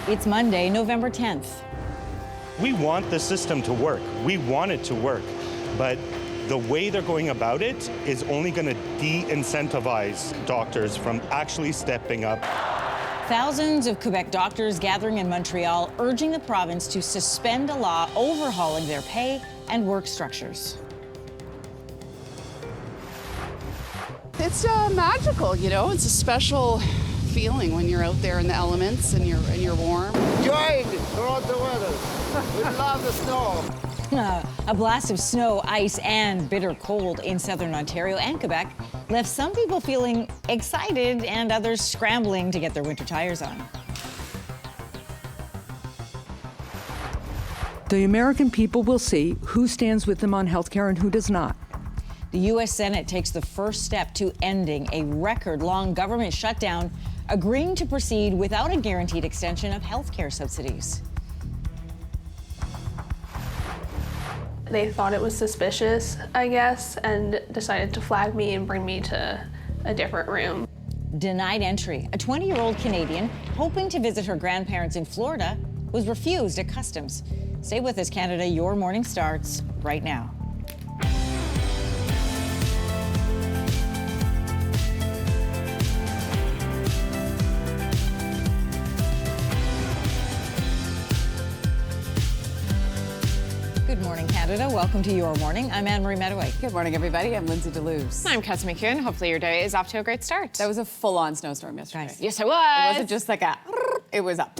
It's Monday, November 10th. We want the system to work. We want it to work. But the way they're going about it is only going to de-incentivize doctors from actually stepping up. Thousands of Quebec doctors gathering in Montreal, urging the province to suspend a law overhauling their pay and work structures. It's magical, you know. It's a special feeling when you're out there in the elements and you're warm. Enjoying throughout the weather. We love the snow. A blast of snow, ice, and bitter cold in Southern Ontario and Quebec left some people feeling excited and others scrambling to get their winter tires on. The American people will see who stands with them on health care and who does not. The U.S. Senate takes the first step to ending a record-long government shutdown, agreeing to proceed without a guaranteed extension of health care subsidies. They thought it was suspicious, I guess, and decided to flag me and bring me to a different room. Denied entry. A 20-year-old Canadian hoping to visit her grandparents in Florida was refused at customs. Stay with us, Canada. Your morning starts right now. Good morning, Canada. Welcome to Your Morning. I'm Anne-Marie Mediwake. Good morning, everybody. I'm Lindsey Deluce. I'm Kelsey McEwen. Hopefully your day is off to a great start. That was a full-on snowstorm yesterday. Nice. Yes, I was. It wasn't just like it was a...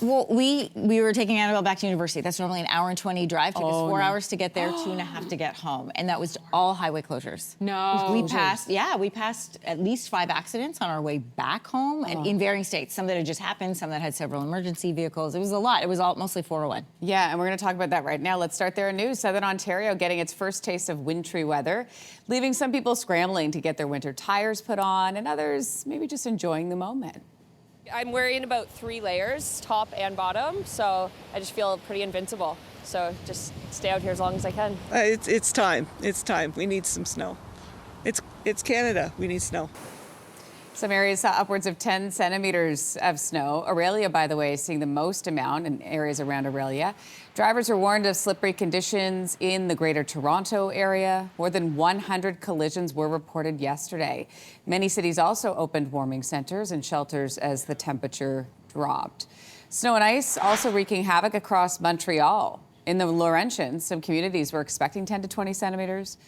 Well, we were taking Annabelle back to university. That's normally an hour and 20 drive. Took us 4 hours to get there, 2.5 to get home. And that was all highway closures. No. We passed at least 5 accidents on our way back home and in varying states. Some that had just happened, some that had several emergency vehicles. It was a lot. It was all mostly 401. Yeah, and we're going to talk about that right now. Let's start there in news. Southern Ontario getting its first taste of wintry weather, leaving some people scrambling to get their winter tires put on and others maybe just enjoying the moment. I'm wearing about 3 layers, top and bottom, so I just feel pretty invincible. So just stay out here as long as I can. It's time. It's time. We need some snow. It's Canada. We need snow. Some areas saw upwards of 10 centimeters of snow. Aurelia, by the way, is seeing the most amount in areas around Aurelia. Drivers are warned of slippery conditions in the Greater Toronto area. More than 100 collisions were reported yesterday. Many cities also opened warming centers and shelters as the temperature dropped. Snow and ice also wreaking havoc across Montreal. In the Laurentians, some communities were expecting 10 to 20 centimeters.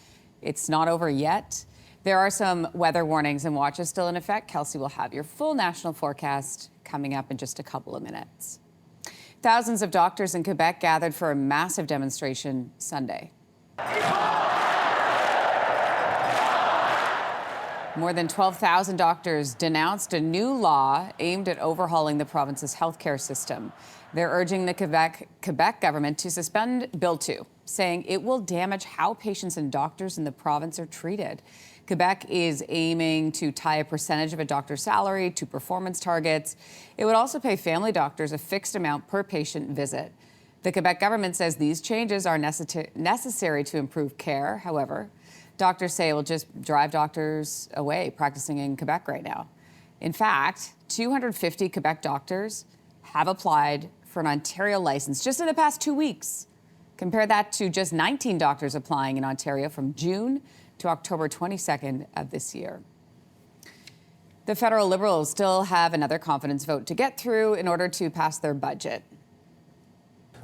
It's not over yet. There are some weather warnings and watches still in effect. Kelsey will have your full national forecast coming up in just a couple of minutes. Thousands of doctors in Quebec gathered for a massive demonstration Sunday. More than 12,000 doctors denounced a new law aimed at overhauling the province's healthcare system. They're urging the Quebec government to suspend Bill 2, saying it will damage how patients and doctors in the province are treated. Quebec is aiming to tie a percentage of a doctor's salary to performance targets. It would also pay family doctors a fixed amount per patient visit. The Quebec government says these changes are necessary to improve care. However, doctors say it will just drive doctors away practicing in Quebec right now. In fact, 250 Quebec doctors have applied for an Ontario license just in the past 2 weeks. Compare that to just 19 doctors applying in Ontario from June to October 22nd of this year. The federal Liberals still have another confidence vote to get through in order to pass their budget.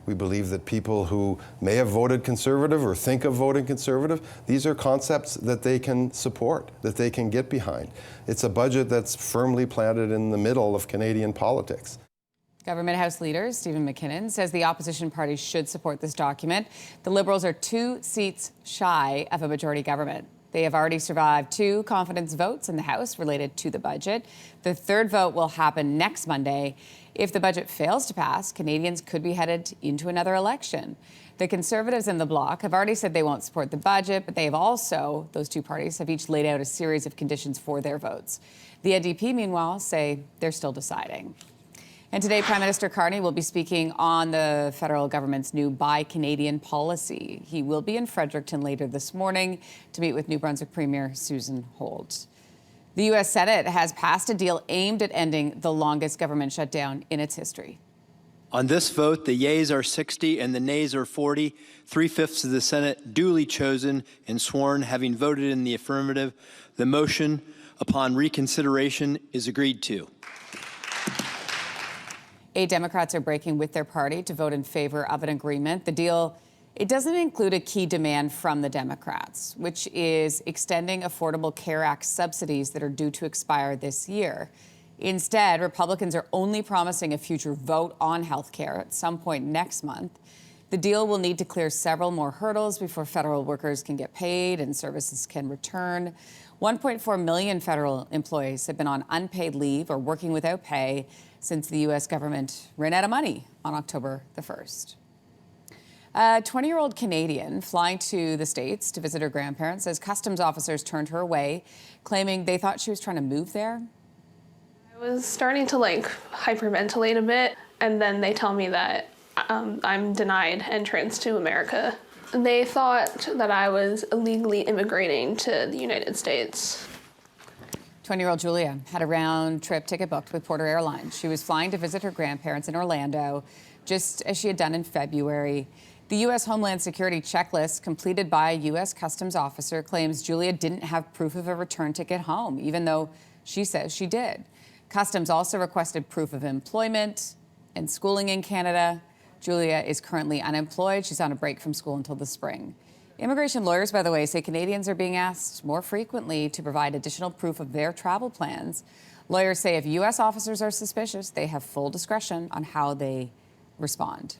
We believe that people who may have voted Conservative or think of voting Conservative, these are concepts that they can support, that they can get behind. It's a budget that's firmly planted in the middle of Canadian politics. Government House Leader Stephen McKinnon says the opposition parties should support this document. The Liberals are 2 seats shy of a majority government. They have already survived 2 confidence votes in the House related to the budget. The third vote will happen next Monday. If the budget fails to pass, Canadians could be headed into another election. The Conservatives in the Bloc have already said they won't support the budget, but they have also, those 2 parties have each laid out a series of conditions for their votes. The NDP, meanwhile, say they're still deciding. And today, Prime Minister Carney will be speaking on the federal government's new Buy Canadian policy. He will be in Fredericton later this morning to meet with New Brunswick Premier Susan Holt. The U.S. Senate has passed a deal aimed at ending the longest government shutdown in its history. On this vote, the yeas are 60 and the nays are 40. 3/5 of the Senate duly chosen and sworn, having voted in the affirmative, the motion upon reconsideration is agreed to. 8 Democrats are breaking with their party to vote in favor of an agreement. The deal, it doesn't include a key demand from the Democrats, which is extending Affordable Care Act subsidies that are due to expire this year. Instead, Republicans are only promising a future vote on health care at some point next month. The deal will need to clear several more hurdles before federal workers can get paid and services can return. 1.4 million federal employees have been on unpaid leave or working without pay since the U.S. government ran out of money on October the 1st. A 20-year-old Canadian flying to the States to visit her grandparents says customs officers turned her away, claiming they thought she was trying to move there. I was starting to hyperventilate a bit, and then they tell me that I'm denied entrance to America. They thought that I was illegally immigrating to the United States. 20-year-old Julia had a round-trip ticket booked with Porter Airlines. She was flying to visit her grandparents in Orlando, just as she had done in February. The U.S. Homeland Security checklist completed by a U.S. Customs officer claims Julia didn't have proof of a return ticket home, even though she says she did. Customs also requested proof of employment and schooling in Canada. Julia is currently unemployed. She's on a break from school until the spring. Immigration lawyers, by the way, say Canadians are being asked more frequently to provide additional proof of their travel plans. Lawyers say if U.S. officers are suspicious, they have full discretion on how they respond.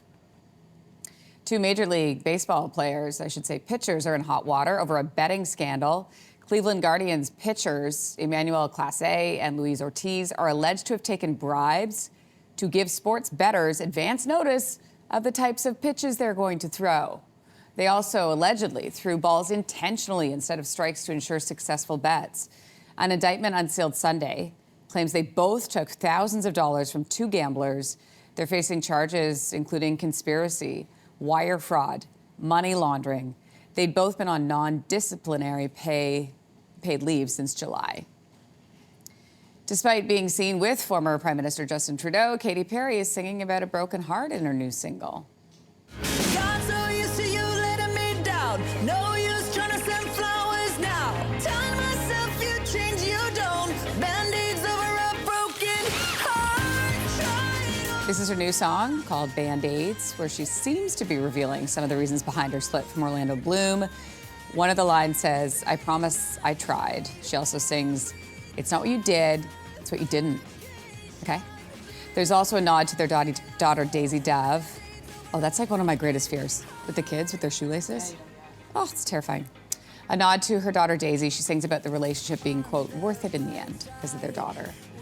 2 Major League Baseball players, I should say pitchers, are in hot water over a betting scandal. Cleveland Guardians pitchers Emmanuel Clase and Luis Ortiz are alleged to have taken bribes to give sports bettors advance notice of the types of pitches they're going to throw. They also allegedly threw balls intentionally instead of strikes to ensure successful bets. An indictment unsealed Sunday claims they both took thousands of dollars from 2 gamblers. They're facing charges including conspiracy, wire fraud, money laundering. They'd both been on non-disciplinary paid leave since July. Despite being seen with former Prime Minister Justin Trudeau, Katy Perry is singing about a broken heart in her new single. Got so used to you letting me down. No use trying to send flowers now. Telling myself you change, you don't. Band-aids over a broken heart. This is her new song called Band-Aids, where she seems to be revealing some of the reasons behind her split from Orlando Bloom. One of the lines says, "I promise I tried." She also sings, "It's not what you did, it's what you didn't." Okay? There's also a nod to their daughter, Daisy Dove. Oh, that's like one of my greatest fears, with the kids, with their shoelaces. Oh, it's terrifying. A nod to her daughter, Daisy. She sings about the relationship being, quote, worth it in the end because of their daughter.